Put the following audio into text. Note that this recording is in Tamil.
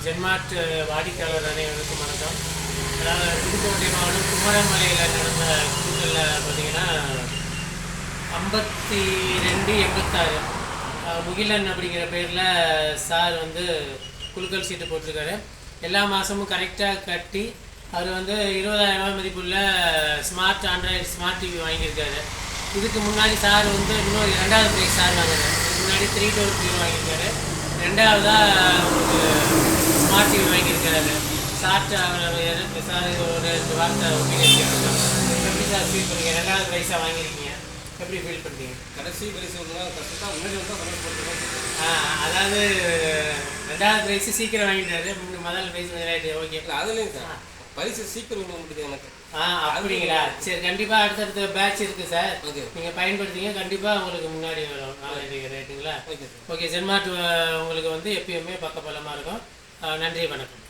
ஜென்மார்ட் வாடிக்கையாளர் அனைவருக்கும் வணக்கம். அதாவது புதுக்கோட்டை மாவட்டம் குமரமலையில் நடந்த குழுக்களில் பார்த்தீங்கன்னா 5286 முகிலன் அப்படிங்கிற பேரில் சார் வந்து குழுக்கள் சீட்டு போட்டிருக்காரு. எல்லா மாதமும் கரெக்டாக கட்டி அவர் வந்து 20,000 ரூபாய் மதிப்புள்ள ஸ்மார்ட் டிவி வாங்கியிருக்காரு. இதுக்கு முன்னாடி சார் வந்து இன்னொரு 2வது ப்ரைஸ் சார் வாங்கினார். இதுக்கு முன்னாடி 3 டோர் டிவி வாங்கியிருக்காரு. 2வதாக உங்களுக்கு ஸ்மார்ட் டிவி வாங்கியிருக்காரு. சார் ஒரு 2 வார்த்தை ஒப்பீனியன் கேட்டிருக்காங்க. எப்படி சார் ஃபீல் பண்ணுறீங்க? 2வது ப்ரைஸாக வாங்கியிருக்கீங்க, எப்படி ஃபீல் பண்ணுறீங்க? கடைசி ப்ரைஸ் கஷ்டத்தான் முன்னாடி வந்து சந்தோஷப்படுத்துறோம். அதாவது 2வது ப்ரைஸு சீக்கிரம் வாங்கிட்டாரு. முதல் ப்ரைஸ் விளையாட்டு ஓகே. அதுலேயும் சார் பரிசு சீக்கிரம் வேணும் முடியுது எனக்கு. அப்படிங்களா? சரி, கண்டிப்பாக அடுத்தடுத்த பேட்ச் இருக்குது சார். ஓகே, நீங்கள் பயன்படுத்திங்க, கண்டிப்பாக உங்களுக்கு முன்னாடி வரும். ரைட்டுங்களா? ஓகே. ஜென்மார்ட் உங்களுக்கு வந்து எப்பயுமே பக்கபலமாக இருக்கும். நன்றி, வணக்கம்.